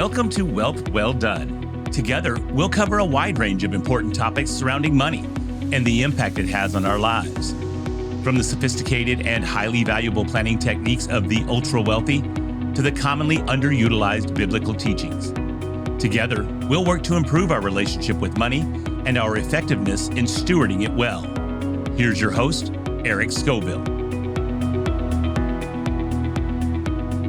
Welcome to Wealth Well Done. Together, we'll cover a wide range of important topics surrounding money and the impact it has on our lives. From the sophisticated and highly valuable planning techniques of the ultra-wealthy to the commonly underutilized biblical teachings. Together, we'll work to improve our relationship with money and our effectiveness in stewarding it well. Here's your host, Eric Scovill.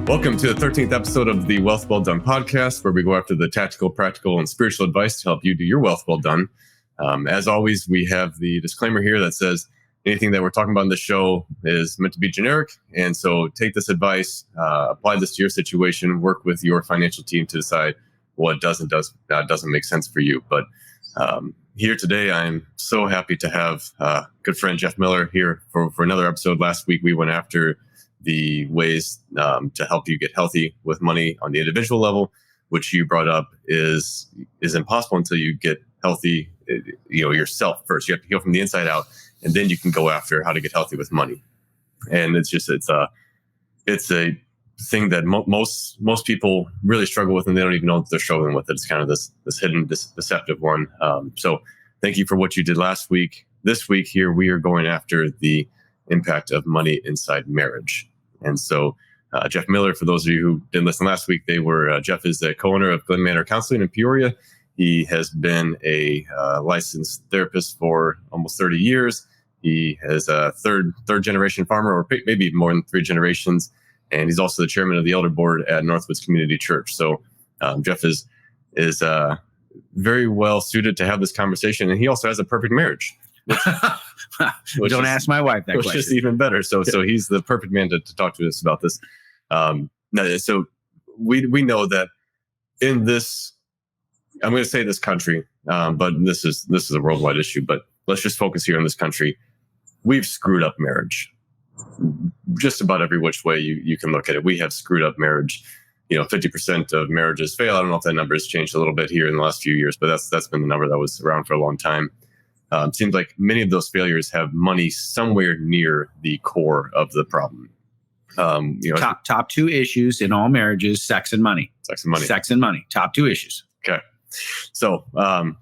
Welcome to the 13th episode of the Wealth Well Done podcast, where we go after the tactical, practical, and spiritual advice to help you do your wealth well done. As always, we have the disclaimer here that says anything that we're talking about in the show is meant to be generic. And so take this advice, apply this to your situation, work with your financial team to decide what doesn't make sense for you. But here today, I'm so happy to have good friend Jeff Miller here for another episode. Last week, we went after the ways to help you get healthy with money on the individual level, which you brought up is impossible until you get healthy, yourself first. You have to heal from the inside out, and then you can go after how to get healthy with money. And it's a thing that most people really struggle with, and they don't even know that they're struggling with it. It's kind of this hidden, deceptive one. So thank you for what you did last week. This week here, we are going after the impact of money inside marriage. And so Jeff Miller, for those of you who didn't listen last week, Jeff is the co-owner of Glen Manor Counseling in Peoria. He has been a licensed therapist for almost 30 years. He is a third generation farmer, or maybe more than 3 generations. And he's also the chairman of the elder board at Northwoods Community Church. So Jeff is very well suited to have this conversation. And he also has a perfect marriage. Which don't ask my wife that question. Which is even better. So he's the perfect man to talk to us about this. So we know that in this, I'm going to say this country, but this is a worldwide issue. But let's just focus here in this country. We've screwed up marriage. Just about every which way you can look at it. We have screwed up marriage. 50% of marriages fail. I don't know if that number has changed a little bit here in the last few years, but that's been the number that was around for a long time. It seems like many of those failures have money somewhere near the core of the problem. Top 2 issues in all marriages: sex and money. Sex and money. Sex and money. Top 2 issues. Okay. So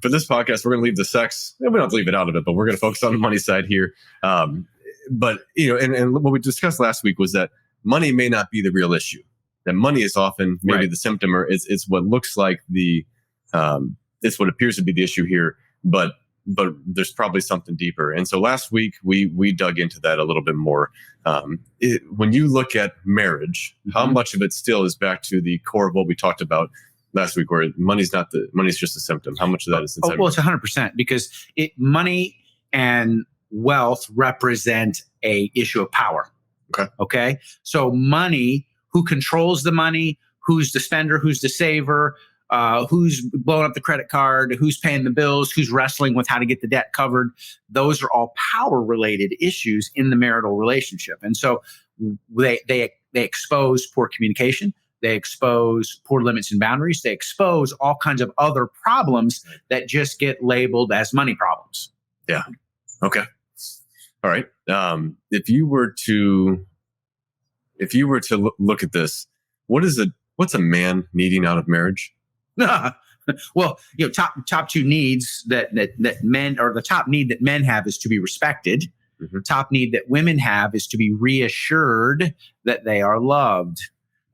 for this podcast, we're going to leave the sex. We don't have to leave it out of it, but we're going to focus on the money side here. But and what we discussed last week was that money may not be the real issue. That money is often maybe the symptom, or it's what looks like it's what appears to be the issue here, but there's probably something deeper. And so last week we dug into that a little bit more. When you look at marriage, how much of it still is back to the core of what we talked about last week, where money's just a symptom? How much of that is inside? Well, it's 100%, because money and wealth represent a issue of power. Okay. So money, who controls the money, who's the spender, who's the saver, who's blowing up the credit card, who's paying the bills, who's wrestling with how to get the debt covered. Those are all power-related issues in the marital relationship. And so they expose poor communication. They expose poor limits and boundaries. They expose all kinds of other problems that just get labeled as money problems. Yeah. Okay. All right. If you were to look at this, what's a man needing out of marriage? Well, top 2 needs that men, or the top need that men have, is to be respected. Top need that women have is to be reassured that they are loved.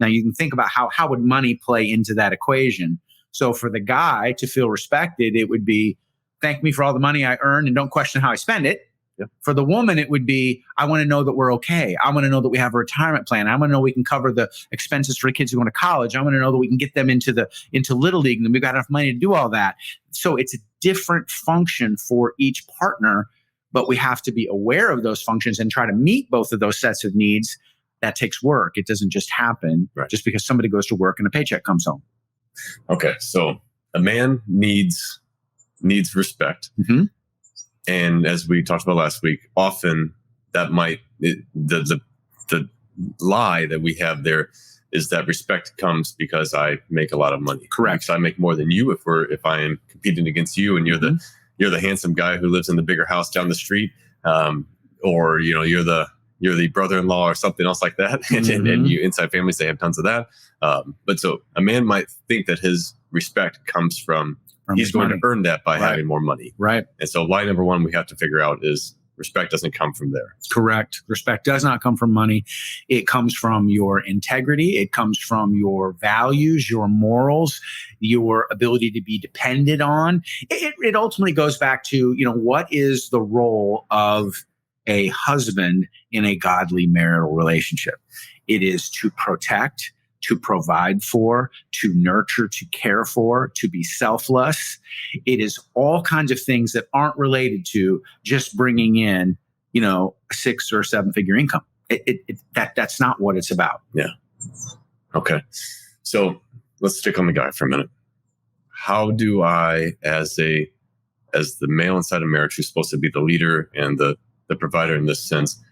Now you can think about how would money play into that equation. So for the guy to feel respected, it would be, thank me for all the money I earn and don't question how I spend it. Yeah. For the woman, it would be, I want to know that we're okay. I want to know that we have a retirement plan. I want to know we can cover the expenses for the kids who go to college. I want to know that we can get them into Little League, and we've got enough money to do all that. So it's a different function for each partner, but we have to be aware of those functions and try to meet both of those sets of needs. That takes work. It doesn't just happen just because somebody goes to work and a paycheck comes home. Okay. So a man needs respect. And as we talked about last week, often that the lie that we have there is that respect comes because I make a lot of money. Correct. Because I make more than you. If I am competing against you, and you're the handsome guy who lives in the bigger house down the street, or you're the you're the brother-in-law or something else like that. And you inside families, they have tons of that. But so a man might think that his respect comes from he's going to earn that by having more money. Right. And so lie number one we have to figure out is respect doesn't come from there. Correct. Respect does not come from money. It comes from your integrity. It comes from your values, your morals, your ability to be depended on. It ultimately goes back to, what is the role of a husband in a godly marital relationship? It is to protect, to provide for, to nurture, to care for, to be selfless. It is all kinds of things that aren't related to just bringing in, a 6 or 7 figure income. That's not what it's about. Yeah. Okay. So let's stick on the guy for a minute. How do I, as the male inside a marriage who's supposed to be the leader and the provider in this sense,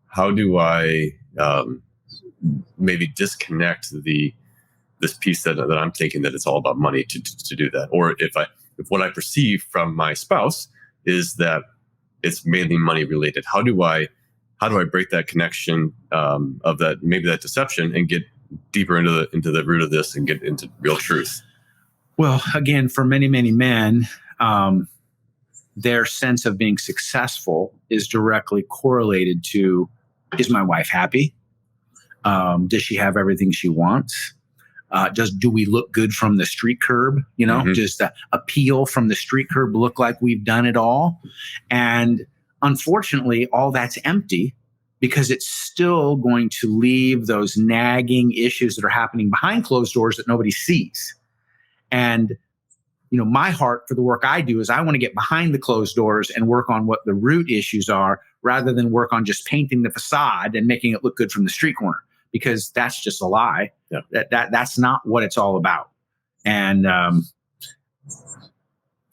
how do I maybe disconnect this piece that I'm thinking that it's all about money to do that? Or if what I perceive from my spouse is that it's mainly money related, how do I break that connection of that, maybe that deception, and get deeper into the root of this and get into real truth? Well, again, for many, many men, their sense of being successful is directly correlated to, is my wife happy? Does she have everything she wants? Do we look good from the street curb? Does the appeal from the street curb look like we've done it all? And unfortunately, all that's empty, because it's still going to leave those nagging issues that are happening behind closed doors that nobody sees. And my heart for the work I do is I want to get behind the closed doors and work on what the root issues are, rather than work on just painting the facade and making it look good from the street corner, because that's just a lie. Yeah. That's not what it's all about. And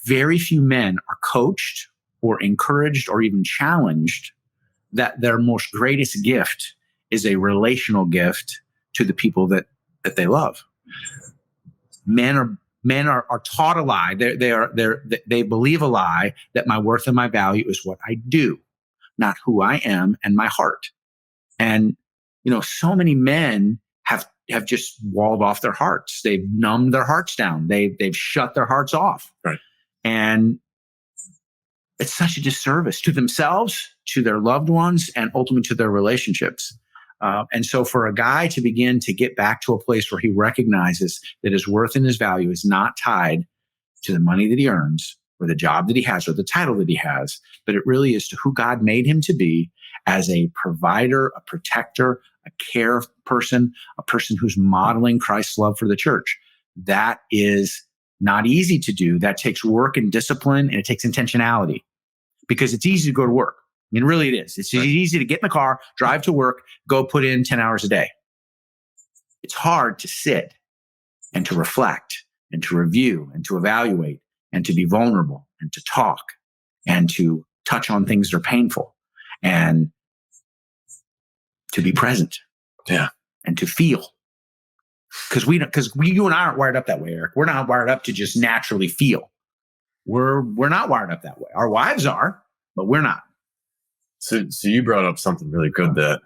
very few men are coached or encouraged or even challenged that their most greatest gift is a relational gift to the people that they love. Men are taught a lie. They believe a lie that my worth and my value is what I do, not who I am and my heart. And so many men have just walled off their hearts. They've numbed their hearts down. They've shut their hearts off. Right. And it's such a disservice to themselves, to their loved ones, and ultimately to their relationships. And so for a guy to begin to get back to a place where he recognizes that his worth and his value is not tied to the money that he earns or the job that he has or the title that he has, but it really is to who God made him to be as a provider, a protector, a care person, a person who's modeling Christ's love for the church. That is not easy to do. That takes work and discipline, and it takes intentionality, because it's easy to go to work. I mean, really it is. It's easy to get in the car, drive to work, go put in 10 hours a day. It's hard to sit and to reflect and to review and to evaluate and to be vulnerable and to talk and to touch on things that are painful and to be present. Yeah. And to feel. Because you and I aren't wired up that way, Eric. We're not wired up to just naturally feel. We're not wired up that way. Our wives are, but we're not. So you brought up something really good, that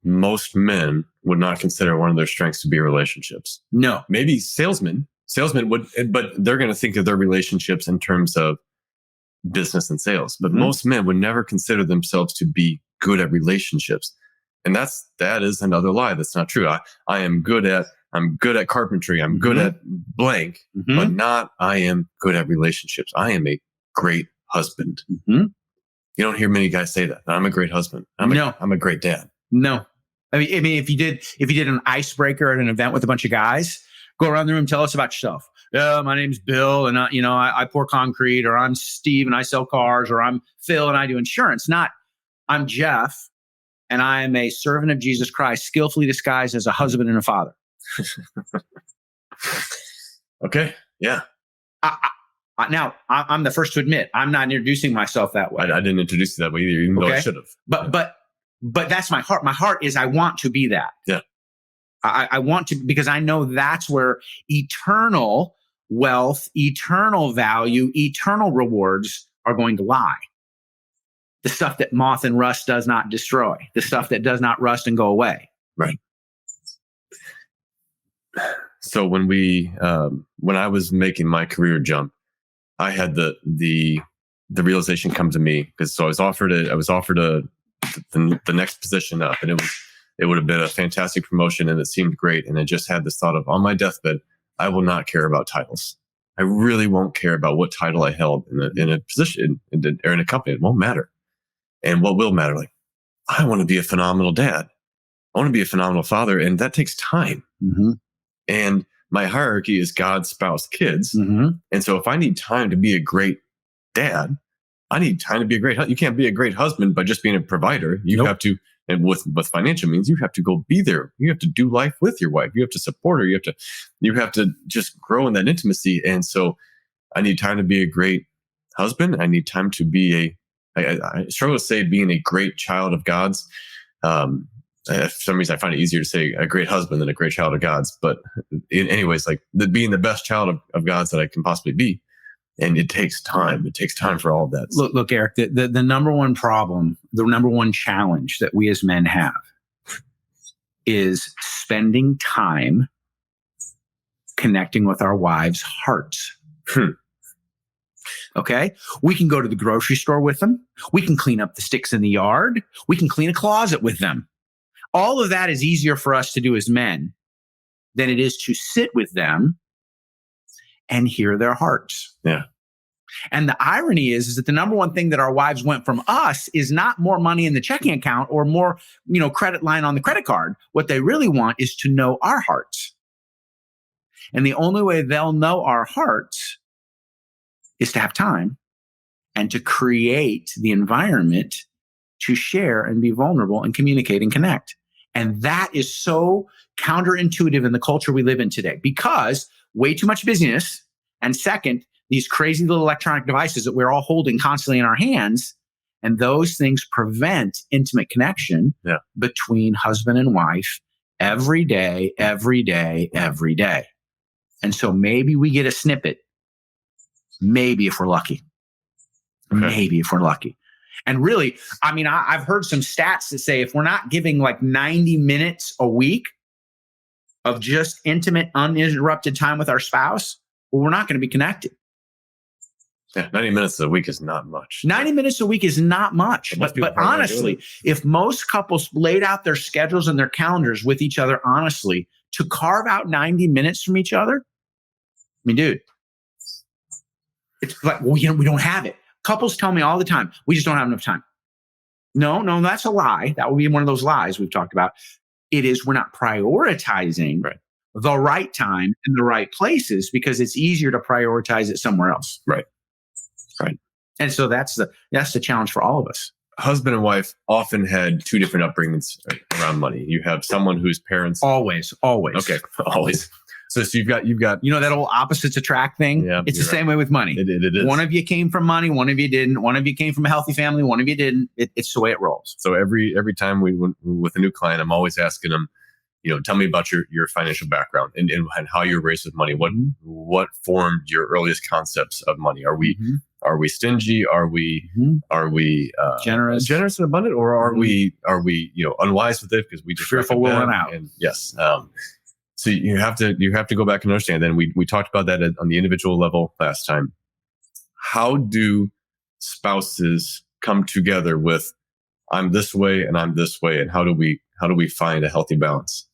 most men would not consider one of their strengths to be relationships. No. Maybe salesmen would, but they're going to think of their relationships in terms of business and sales. But most men would never consider themselves to be good at relationships. And that is another lie. That's not true. I'm good at carpentry. I'm good at blank, but not I am good at relationships. I am a great husband. You don't hear many guys say that. I'm a great husband. I'm a great dad. No. I mean, if you did an icebreaker at an event with a bunch of guys, go around the room, tell us about yourself. Yeah, my name's Bill, and I pour concrete, or I'm Steve and I sell cars, or I'm Phil and I do insurance. Not I'm Jeff and I am a servant of Jesus Christ, skillfully disguised as a husband and a father. Okay. Yeah. Now, I'm the first to admit, I'm not introducing myself that way. I didn't introduce you that way either, even though I should have. But that's my heart. My heart is I want to be that. Yeah. I want to, because I know that's where eternal wealth, eternal value, eternal rewards are going to lie. The stuff that moth and rust does not destroy, the stuff that does not rust and go away. Right. So when I was making my career jump, I had the realization come to me, because so I was offered the next position up, and it would have been a fantastic promotion, and it seemed great. And I just had this thought of, on my deathbed, I will not care about titles. I really won't care about what title I held in a position or in a company. It won't matter. And what will matter, like, I want to be a phenomenal dad. I want to be a phenomenal father, and that takes time. Mm-hmm. And my hierarchy is God, spouse, kids. Mm-hmm. And so if I need time to be a great dad, I need time to be a great husband. You can't be a great husband by just being a provider. You have to, and with financial means, you have to go be there. You have to do life with your wife. You have to support her. You have to just grow in that intimacy. And so I need time to be a great husband. I need time to be I struggle to say being a great child of God's. For some reason, I find it easier to say a great husband than a great child of God's. But anyways, like being the best child of God's that I can possibly be. And it takes time. It takes time for all of that. Look, Eric, the number one problem, the number one challenge that we as men have is spending time connecting with our wives' hearts. Okay? We can go to the grocery store with them. We can clean up the sticks in the yard. We can clean a closet with them. All of that is easier for us to do as men than it is to sit with them and hear their hearts. Yeah. And the irony is that the number one thing that our wives want from us is not more money in the checking account or more, credit line on the credit card. What they really want is to know our hearts. And the only way they'll know our hearts is to have time and to create the environment to share and be vulnerable and communicate and connect. And that is so counterintuitive in the culture we live in today, because way too much busyness. And second, these crazy little electronic devices that we're all holding constantly in our hands. And those things prevent intimate connection between husband and wife every day, every day, every day. And so maybe we get a snippet. Maybe if we're lucky. Okay. Maybe if we're lucky. And really, I mean, I've heard some stats that say if we're not giving like 90 minutes a week of just intimate, uninterrupted time with our spouse, well, we're not going to be connected. Yeah, 90 minutes a week is not much. 90 minutes a week is not much. But honestly, if most couples laid out their schedules and their calendars with each other honestly to carve out 90 minutes from each other, I mean, dude, it's like, well, we don't have it. Couples tell me all the time, we just don't have enough time. No, that's a lie. That would be one of those lies we've talked about. It is, we're not prioritizing the right time in the right places because it's easier to prioritize it somewhere else. Right. And so that's the challenge for all of us. Husband and wife often had two different upbringings around money. You have someone whose parents always. Okay, always. So you've got that old opposites attract thing. Yeah, it's the same way with money. It is. One of you came from money, one of you didn't. One of you came from a healthy family, one of you didn't. It's the way it rolls. So every time with a new client, I'm always asking them, tell me about your financial background and how you were raised with money. What formed your earliest concepts of money? Are we stingy? Are we generous and abundant, or are we unwise with it because we just fearful we'll run out? And yes. So you have to go back and understand. Then we talked about that on the individual level last time. How do spouses come together with I'm this way and I'm this way, and how do we find a healthy balance?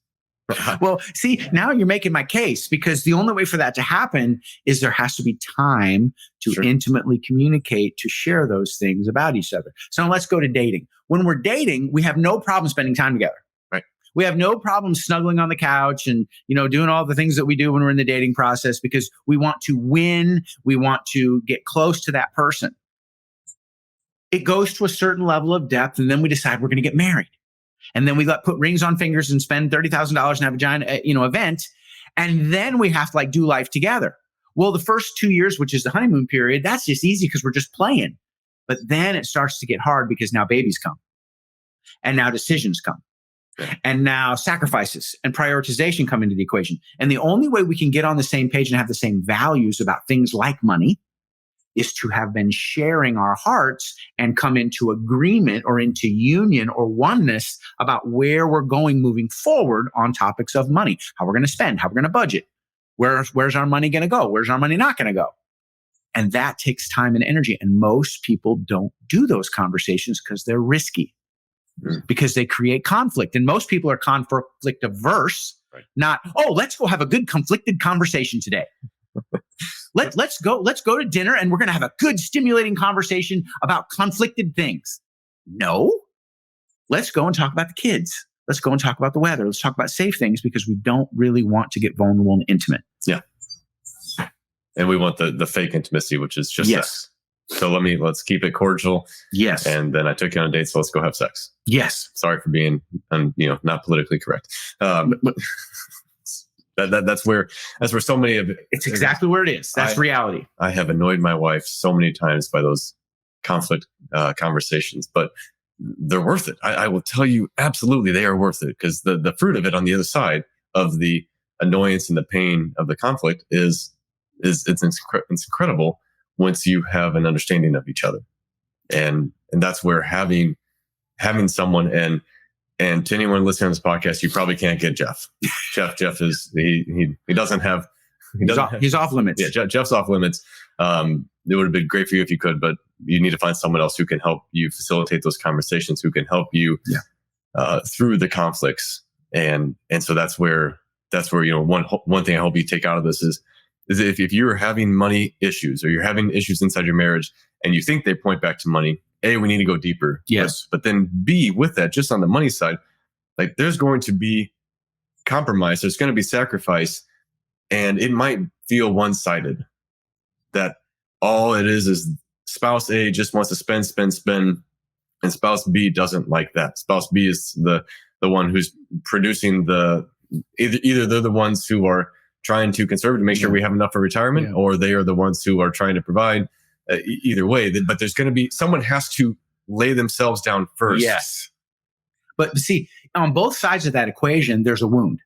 Well, see, now you're making my case, because the only way for that to happen is there has to be time to intimately communicate, to share those things about each other. So let's go to dating. When we're dating, we have no problem spending time together. Right. We have no problem snuggling on the couch and, doing all the things that we do when we're in the dating process, because we want to win. We want to get close to that person. It goes to a certain level of depth, and then we decide we're going to get married. And then we put rings on fingers and spend $30,000 and have a giant, event. And then we have to do life together. Well, the first 2 years, which is the honeymoon period, that's just easy because we're just playing. But then it starts to get hard because now babies come, and now decisions come, and now sacrifices and prioritization come into the equation. And the only way we can get on the same page and have the same values about things like money is to have been sharing our hearts and come into agreement or into union or oneness about where we're going moving forward on topics of money, how we're going to spend, how we're going to budget, where's our money going to go, where's our money not going to go. And that takes time and energy. And most people don't do those conversations because they're risky, because they create conflict. And most people are conflict averse, right? Not, oh, let's go have a good conflicted conversation today. Let's go to dinner and we're going to have a good stimulating conversation about conflicted things. No, let's go and talk about the kids. Let's go and talk about the weather. Let's talk about safe things because we don't really want to get vulnerable and intimate. Yeah. And we want the fake intimacy, which is just sex. So let's keep it cordial. Yes. And then I took you on a date, so let's go have sex. Yes. Sorry for being, not politically correct. That's where so many of it. It's exactly where it is. That's reality. I have annoyed my wife so many times by those conflict conversations, but they're worth it. I will tell you, absolutely, they are worth it, because the fruit of it on the other side of the annoyance and the pain of the conflict is it's incredible once you have an understanding of each other, and that's where having someone and to anyone listening to this podcast, you probably can't get Jeff. Jeff is he doesn't have he's off limits. Yeah, Jeff's off limits. It would have been great for you if you could, but you need to find someone else who can help you facilitate those conversations, who can help you through the conflicts. And so that's where one thing I hope you take out of this is if you're having money issues or you're having issues inside your marriage and you think they point back to money, A, we need to go deeper. Yes. But then B, with that, just on the money side, like there's going to be compromise, there's going to be sacrifice, and it might feel one-sided. That all it is spouse A just wants to spend, and spouse B doesn't like that. Spouse B is the one who's producing either they're the ones who are trying to conserve to make sure we have enough for retirement, or they are the ones who are trying to provide. Either way, but there's going to be someone has to lay themselves down first. Yes. But see, on both sides of that equation, there's a wound.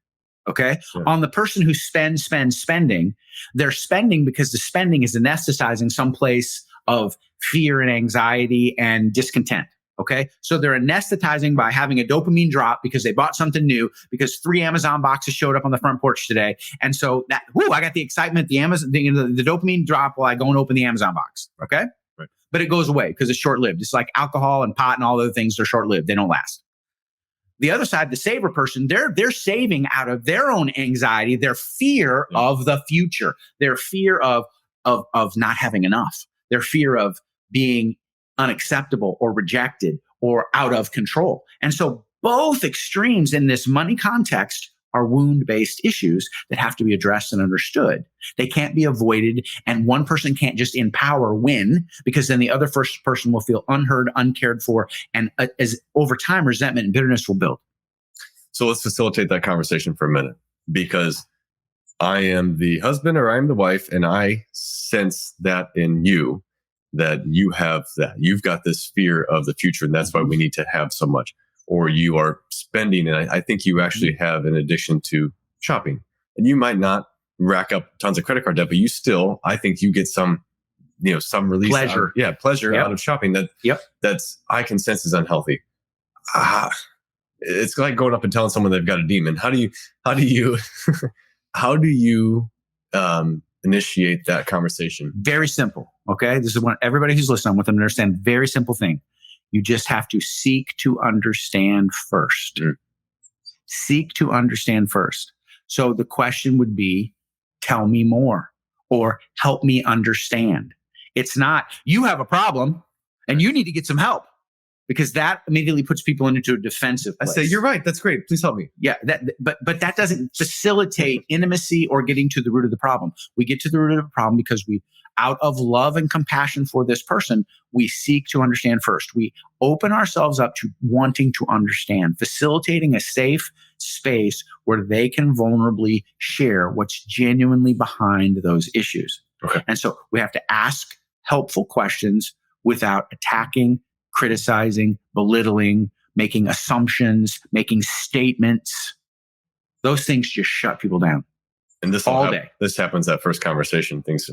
Okay. Sure. On the person who spending, they're spending because the spending is anesthetizing some place of fear and anxiety and discontent. Okay. So they're anesthetizing by having a dopamine drop because they bought something new, because 3 Amazon boxes showed up on the front porch today. And so I got the excitement, the dopamine drop while I go and open the Amazon box. Okay. Right. But it goes away because it's short-lived. It's like alcohol and pot and all other things. They're short-lived. They don't last. The other side, the saver person, they're saving out of their own anxiety, their fear of the future, their fear of not having enough, their fear of being unacceptable or rejected or out of control. And so both extremes in this money context are wound-based issues that have to be addressed and understood. They can't be avoided, and one person can't just in power win, because then the other first person will feel unheard, uncared for, and as over time, resentment and bitterness will build. So let's facilitate that conversation for a minute, because I am the husband or I'm the wife, and I sense that in you, that you have that. You've got this fear of the future, and that's why we need to have so much. Or you are spending, and I think you actually have an addiction to shopping. And you might not rack up tons of credit card debt, but you still, I think you get some release. Pleasure. Pleasure out of shopping that's I can sense is unhealthy. It's like going up and telling someone they've got a demon. How do you initiate that conversation? Very simple. Okay. This is what everybody who's listening, I want them to understand. Very simple thing. You just have to seek to understand first. Seek to understand first. So the question would be, tell me more, or help me understand. It's not, you have a problem and you need to get some help, because that immediately puts people into a defensive place. I say, you're right. That's great. Please help me. Yeah. But that doesn't facilitate intimacy or getting to the root of the problem. We get to the root of the problem because we, out of love and compassion for this person, we seek to understand first. We open ourselves up to wanting to understand, facilitating a safe space where they can vulnerably share what's genuinely behind those issues. Okay. And so we have to ask helpful questions without attacking, criticizing, belittling, making assumptions, making statements. Those things just shut people down. And this all day. This happens at first conversation. Things.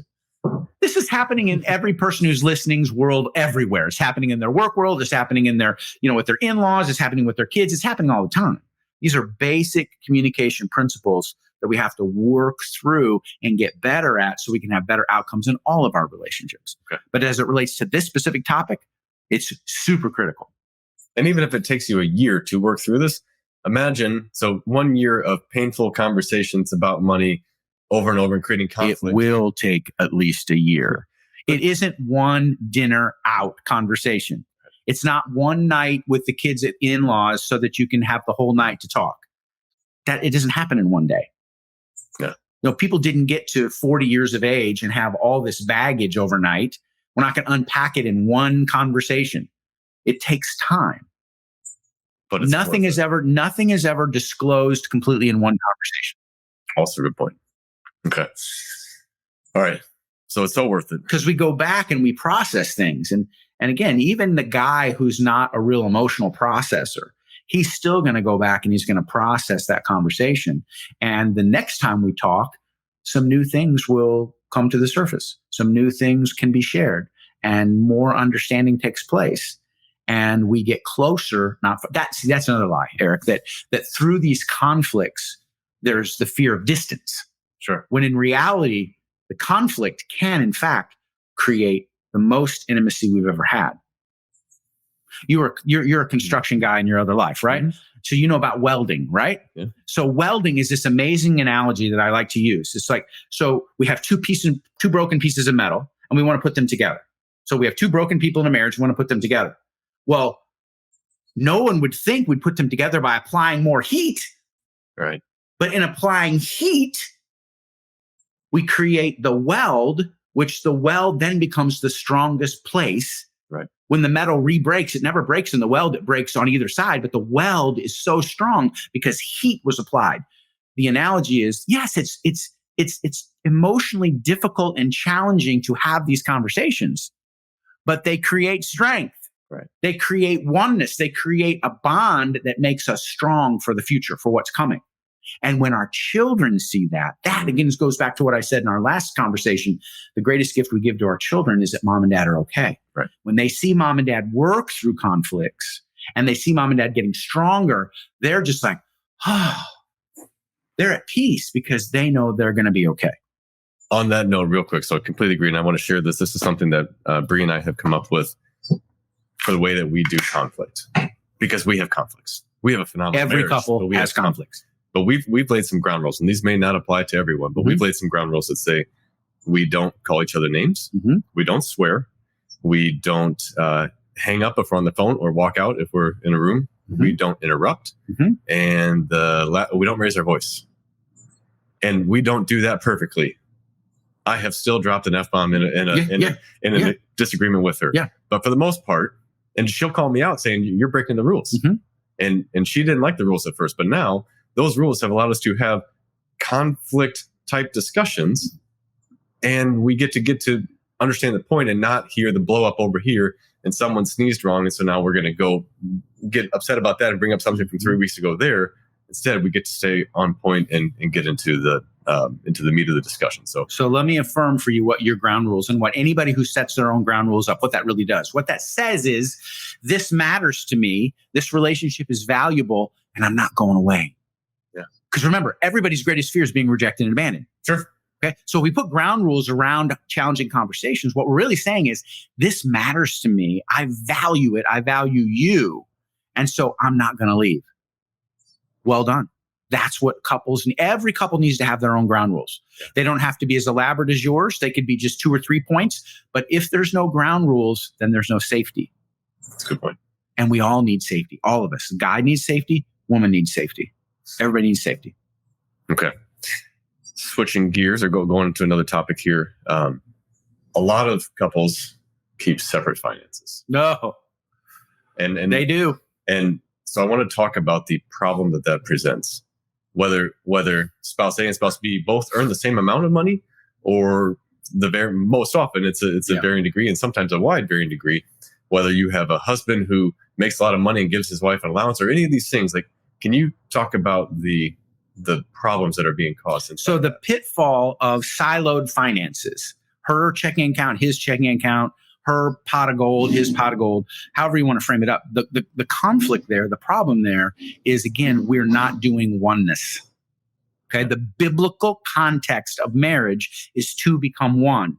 This is happening in every person who's listening's world everywhere. It's happening in their work world. It's happening in their, with their in-laws. It's happening with their kids. It's happening all the time. These are basic communication principles that we have to work through and get better at so we can have better outcomes in all of our relationships. Okay. But as it relates to this specific topic, it's super critical. And even if it takes you a year to work through this, imagine, so 1 year of painful conversations about money over and over and creating conflict. It will take at least a year. It isn't one dinner out conversation. It's not one night with the kids at in-laws so that you can have the whole night to talk. That it doesn't happen in one day. Yeah. People didn't get to 40 years of age and have all this baggage overnight. We're not going to unpack it in one conversation. It takes time. But nothing is ever disclosed completely in one conversation. Also a good point. Okay. All right. So it's so worth it. Because we go back and we process things. And again, even the guy who's not a real emotional processor, he's still going to go back and he's going to process that conversation. And the next time we talk, some new things will come to the surface. Some new things can be shared and more understanding takes place. And we get closer. That's another lie, Eric, that through these conflicts, there's the fear of distance. Sure. When in reality, the conflict can, in fact, create the most intimacy we've ever had. You're a construction guy in your other life, right? Mm-hmm. So you know about welding, right? Yeah. So welding is this amazing analogy that I like to use. It's like, so we have two broken pieces of metal and we want to put them together. So we have two broken people in a marriage, we want to put them together. Well, no one would think we'd put them together by applying more heat. Right. But in applying heat, we create the weld, which the weld then becomes the strongest place. Right. When the metal re-breaks, it never breaks in the weld, it breaks on either side, but the weld is so strong because heat was applied. The analogy is, yes, it's emotionally difficult and challenging to have these conversations, but they create strength. Right. They create oneness. They create a bond that makes us strong for the future, for what's coming. And when our children see that again goes back to what I said in our last conversation. The greatest gift we give to our children is that mom and dad are okay. Right. When they see mom and dad work through conflicts and they see mom and dad getting stronger, they're just like, they're at peace because they know they're going to be okay. On that note, real quick, so I completely agree, and I want to share this. This is something that Bree and I have come up with for the way that we do conflict, because we have conflicts. We have a phenomenal Every marriage, couple has conflicts. But we've laid some ground rules, and these may not apply to everyone, but we've laid some ground rules that say we don't call each other names, we don't swear, we don't hang up if we're on the phone or walk out if we're in a room, we don't interrupt, and we don't raise our voice. And we don't do that perfectly. I have still dropped an F-bomb in a disagreement with her. Yeah. But for the most part, and she'll call me out saying, you're breaking the rules. And she didn't like the rules at first, but now those rules have allowed us to have conflict type discussions, and we get to understand the point and not hear the blow up over here and someone sneezed wrong. And so now we're going to go get upset about that and bring up something from 3 weeks ago there. Instead, we get to stay on point and get into the meat of the discussion. So let me affirm for you what your ground rules and what anybody who sets their own ground rules up, what that really does. What that says is, this matters to me. This relationship is valuable, and I'm not going away. Yeah. Because remember, everybody's greatest fear is being rejected and abandoned. Sure. Okay. So if we put ground rules around challenging conversations, what we're really saying is, this matters to me. I value it. I value you. And so I'm not going to leave. Well done. That's what every couple needs to have their own ground rules. Yeah. They don't have to be as elaborate as yours. They could be just 2 or 3 points. But if there's no ground rules, then there's no safety. That's a good point. And we all need safety. All of us. The guy needs safety. Woman needs safety. Everybody needs safety. Okay. Switching gears or going into another topic here. A lot of couples keep separate finances. No. And they do. And so I want to talk about the problem that presents. Whether spouse A and spouse B both earn the same amount of money, or most often it's a varying degree, and sometimes a wide varying degree. Whether you have a husband who makes a lot of money and gives his wife an allowance, or any of these things, like, can you talk about the problems that are being caused? So the pitfall of siloed finances, her checking account, his checking account, her pot of gold, his pot of gold, however you want to frame it up. The conflict there, the problem there is, again, we're not doing oneness. Okay. The biblical context of marriage is to become one.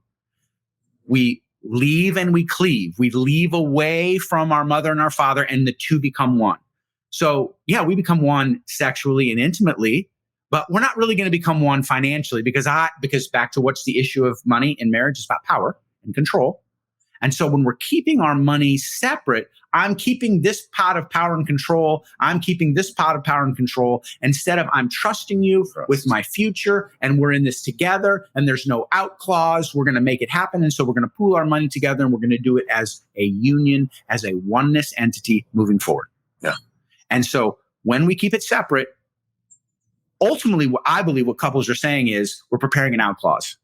We leave and we cleave. We leave away from our mother and our father, and the two become one. So yeah, we become one sexually and intimately, but we're not really going to become one financially because back to what's the issue of money in marriage is about power and control. And so when we're keeping our money separate, I'm keeping this pot of power and control. I'm keeping this pot of power and control instead of I'm trusting you with my future, and we're in this together, and there's no out clause. We're going to make it happen. And so we're going to pool our money together, and we're going to do it as a union, as a oneness entity moving forward. Yeah. And so when we keep it separate, ultimately, what I believe what couples are saying is we're preparing an out clause.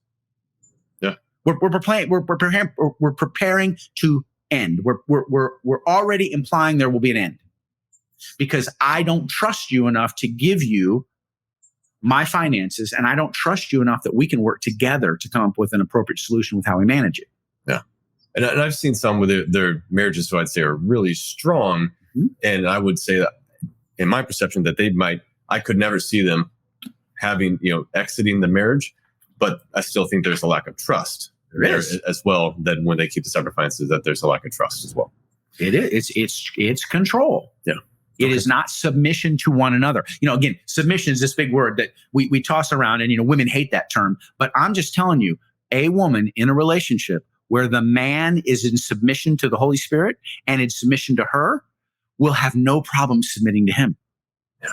Yeah. We're preparing to end. We're already implying there will be an end because I don't trust you enough to give you my finances, and I don't trust you enough that we can work together to come up with an appropriate solution with how we manage it. Yeah. And I've seen some where their marriages, so I'd say, are really strong. Mm-hmm. And I would say that in my perception that I could never see them having, exiting the marriage, but I still think there's a lack of trust there as well. That when they keep the separate finances, that there's a lack of trust as well. It is. It's control. Yeah. It is not submission to one another. Again, submission is this big word that we toss around, and women hate that term. But I'm just telling you, a woman in a relationship where the man is in submission to the Holy Spirit and in submission to her will have no problem submitting to him. Yeah.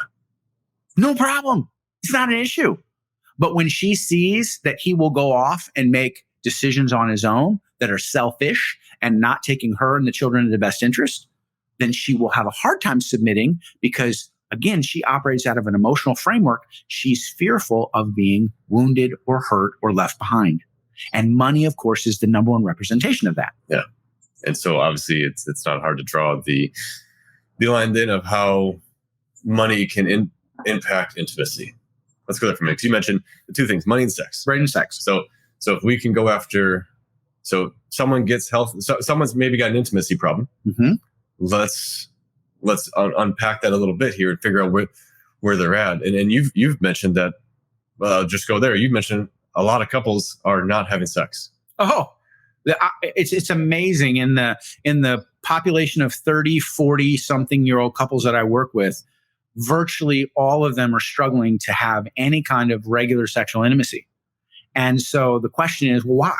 No problem. It's not an issue. But when she sees that he will go off and make decisions on his own that are selfish and not taking her and the children in the best interest, then she will have a hard time submitting because, again, she operates out of an emotional framework. She's fearful of being wounded or hurt or left behind. And money, of course, is the number one representation of that. Yeah. And so obviously it's not hard to draw the line then of how money can impact intimacy. Let's go there for a minute. Because you mentioned the two things, money and sex. Right, and sex. So if we can go after, so someone gets health, so someone's maybe got an intimacy problem. Mm-hmm. Let's unpack that a little bit here and figure out where they're at. And you've mentioned that, just go there. You've mentioned a lot of couples are not having sex. Oh, it's amazing. In the population of 30, 40 something year old couples that I work with, virtually all of them are struggling to have any kind of regular sexual intimacy. And so the question is, well, why?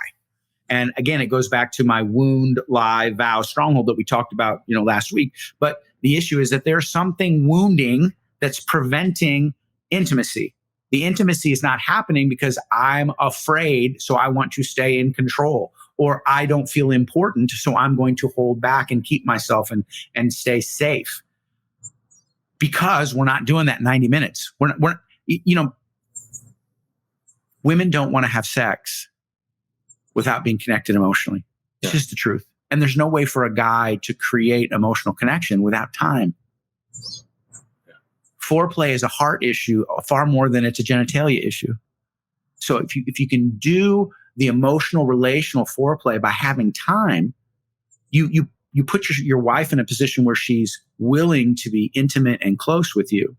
And again, it goes back to my wound, lie, vow, stronghold that we talked about, last week. But the issue is that there's something wounding that's preventing intimacy. The intimacy is not happening because I'm afraid, so I want to stay in control, or I don't feel important, so I'm going to hold back and keep myself and stay safe. Because we're not doing that 90 minutes. Women don't want to have sex without being connected emotionally. It's just the truth. And there's no way for a guy to create emotional connection without time. Foreplay is a heart issue far more than it's a genitalia issue. So if you can do the emotional relational foreplay by having time, you put your wife in a position where she's willing to be intimate and close with you.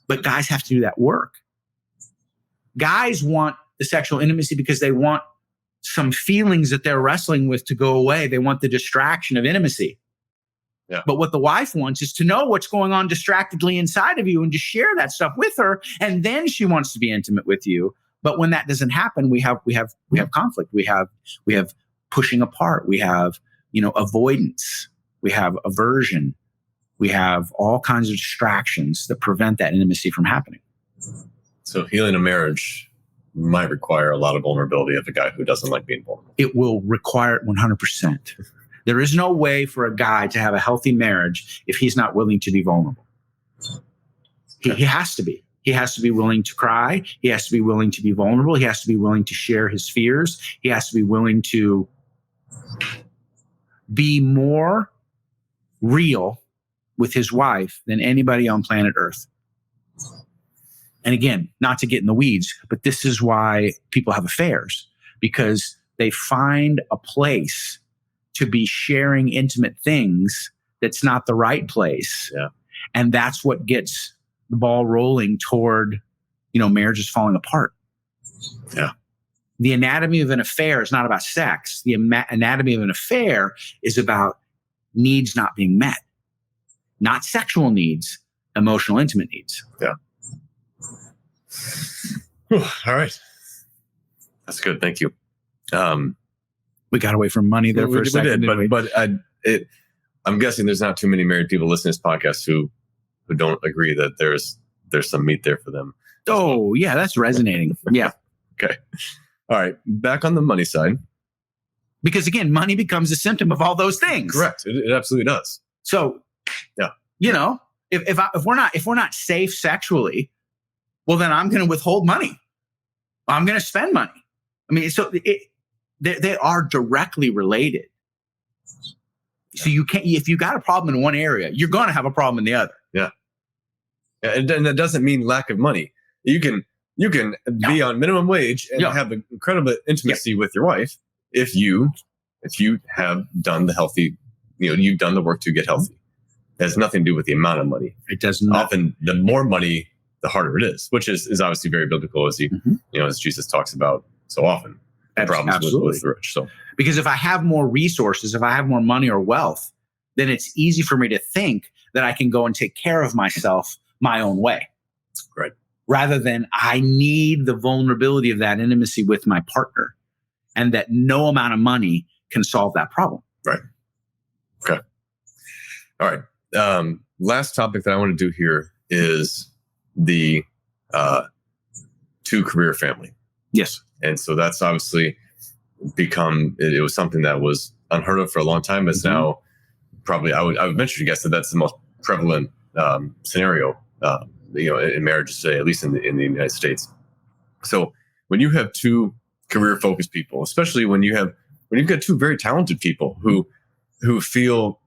But guys have to do that work. Guys want the sexual intimacy because they want some feelings that they're wrestling with to go away. They want the distraction of intimacy. Yeah. But what the wife wants is to know what's going on distractedly inside of you and to share that stuff with her. And then she wants to be intimate with you. But when that doesn't happen, we have conflict. We have pushing apart. We have, avoidance. We have aversion. We have all kinds of distractions that prevent that intimacy from happening. So healing a marriage might require a lot of vulnerability of a guy who doesn't like being vulnerable. It will require it 100%. There is no way for a guy to have a healthy marriage if he's not willing to be vulnerable. He has to be. He has to be willing to cry. He has to be willing to be vulnerable. He has to be willing to share his fears. He has to be willing to be more real with his wife than anybody on planet Earth. And again, not to get in the weeds, but this is why people have affairs, because they find a place to be sharing intimate things that's not the right place. Yeah. And that's what gets the ball rolling toward, marriages falling apart. Yeah. The anatomy of an affair is not about sex. The anatomy of an affair is about needs not being met, not sexual needs, emotional, intimate needs. Yeah. Whew, all right. That's good. Thank you. We got away from money there for a second. We did, I'm guessing there's not too many married people listening to this podcast who don't agree that there's some meat there for them. Oh, yeah, that's resonating. Yeah. Okay. All right. Back on the money side. Because again, money becomes a symptom of all those things. Correct. It absolutely does. So, yeah, if we're not safe sexually, well, then I'm going to withhold money. I'm going to spend money. I mean, so they are directly related. So you can't, if you got a problem in one area, you're going to have a problem in the other. Yeah. And that doesn't mean lack of money. You can be on minimum wage and have an incredible intimacy with your wife if you have done the healthy, you've done the work to get healthy. It has nothing to do with the amount of money. It does not. Often the more money, the harder it is, which is obviously very biblical as as Jesus talks about so often. The problems with the rich. So because if I have more resources, if I have more money or wealth, then it's easy for me to think that I can go and take care of myself my own way. Right. Rather than I need the vulnerability of that intimacy with my partner, and that no amount of money can solve that problem. Right. Okay. All right. Last topic that I want to do here is the two-career family. Yes. And so that's obviously it was something that was unheard of for a long time. It's now probably, I would venture to guess that that's the most prevalent scenario, in marriages today, at least in the United States. So when you have two career-focused people, especially when you've got two very talented people who feel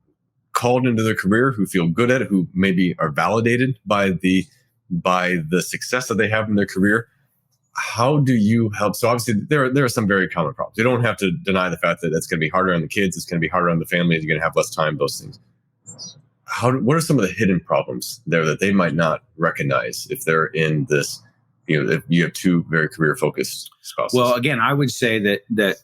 called into their career, who feel good at it, who maybe are validated by the success that they have in their career, how do you help? So obviously there are some very common problems. You don't have to deny the fact that it's going to be harder on the kids. It's going to be harder on the family. You're going to have less time, those things. What are some of the hidden problems there that they might not recognize if they're in this, if you have two very career-focused spouses? Well, again, I would say that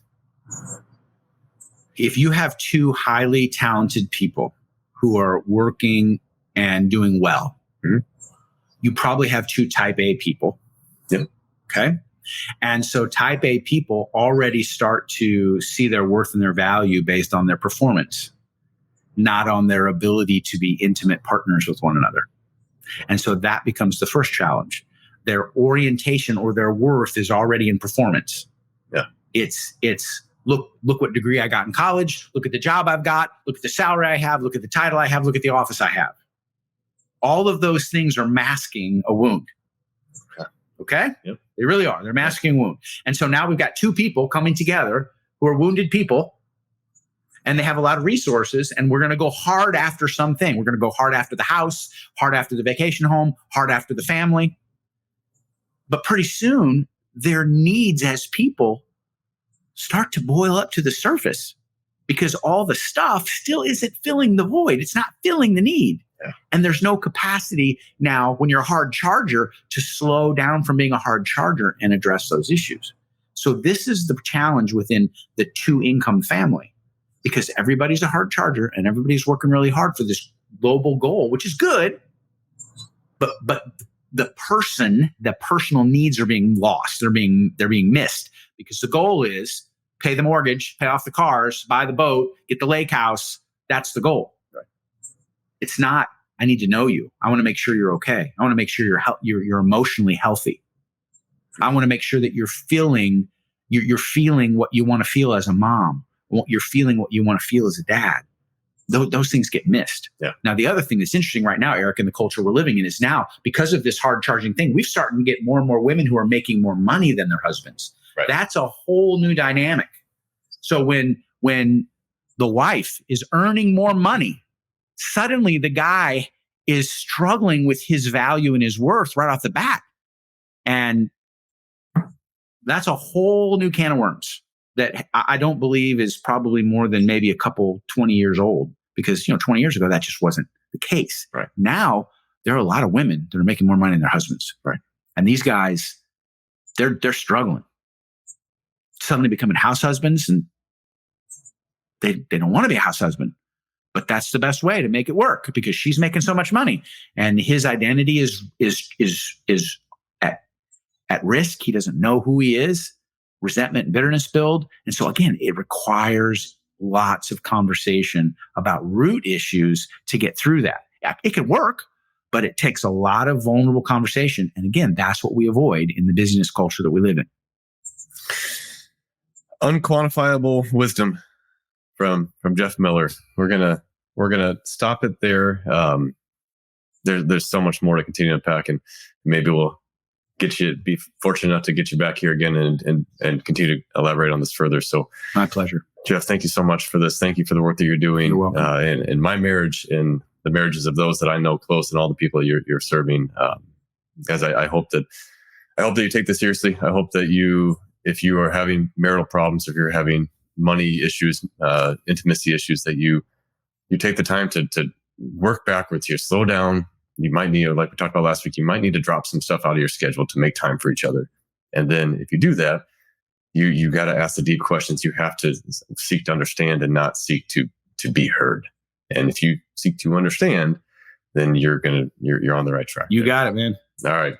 if you have two highly talented people who are working and doing well, you probably have two type A people. Yeah. Okay. And so type A people already start to see their worth and their value based on their performance, not on their ability to be intimate partners with one another. And so that becomes the first challenge. Their orientation or their worth is already in performance. Yeah. It's look what degree I got in college. Look at the job I've got. Look at the salary I have. Look at the title I have. Look at the office I have. All of those things are masking a wound. Okay? Yep. They really are. They're masking a wound. And so now we've got two people coming together who are wounded people, and they have a lot of resources, and we're going to go hard after something. We're going to go hard after the house, hard after the vacation home, hard after the family. But pretty soon, their needs as people start to boil up to the surface because all the stuff still isn't filling the void. It's not filling the need. Yeah. And there's no capacity now when you're a hard charger to slow down from being a hard charger and address those issues. So this is the challenge within the two income family, because everybody's a hard charger and everybody's working really hard for this global goal, which is good. But the personal needs are being lost. They're being missed because the goal is pay the mortgage, pay off the cars, buy the boat, get the lake house. That's the goal. Right. It's not, I need to know you. I want to make sure you're okay. I want to make sure you're emotionally healthy. I want to make sure that you're feeling what you want to feel as a mom. You're feeling what you want to feel as a dad. Those things get missed. Yeah. Now, the other thing that's interesting right now, Eric, in the culture we're living in is now, because of this hard charging thing, we've started to get more and more women who are making more money than their husbands. Right. That's a whole new dynamic. So when the wife is earning more money, suddenly the guy is struggling with his value and his worth right off the bat. And that's a whole new can of worms. that I don't believe is probably more than maybe a couple 20 years old, because 20 years ago that just wasn't the case. Right. Now there are a lot of women that are making more money than their husbands. Right. And these guys, they're struggling, suddenly becoming house husbands, and they don't want to be a house husband, but that's the best way to make it work because she's making so much money and his identity is at risk. He doesn't know who he is. Resentment and bitterness build. And so again, it requires lots of conversation about root issues to get through that. It can work, but it takes a lot of vulnerable conversation. And again, that's what we avoid in the busyness culture that we live in. Unquantifiable wisdom from Jeff Miller. We're gonna stop it there. There's so much more to continue to unpack, and maybe we'll be fortunate enough to get you back here again and continue to elaborate on this further. So my pleasure. Jeff, thank you so much for this. Thank you for the work that you're doing. You're welcome. In my marriage and the marriages of those that I know close and all the people you're serving. Guys, I hope that you take this seriously. I hope that if you are having marital problems, if you're having money issues, intimacy issues, that you take the time to work backwards here, slow down. You might need, like we talked about last week, you might need to drop some stuff out of your schedule to make time for each other. And then if you do that, you got to ask the deep questions. You have to seek to understand and not seek to be heard. And if you seek to understand, then you're on the right track. You got it, man. All right.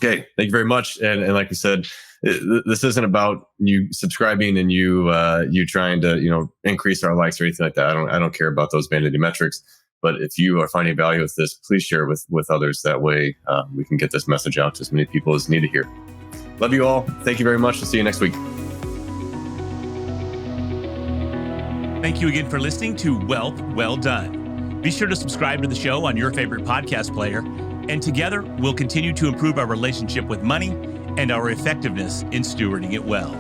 Okay. Thank you very much. And like you said, this isn't about you subscribing and you trying to, increase our likes or anything like that. I don't care about those vanity metrics. But if you are finding value with this, please share with others. That way we can get this message out to as many people as need to hear. Love you all. Thank you very much. We'll see you next week. Thank you again for listening to Wealth Well Done. Be sure to subscribe to the show on your favorite podcast player, and together we'll continue to improve our relationship with money and our effectiveness in stewarding it well.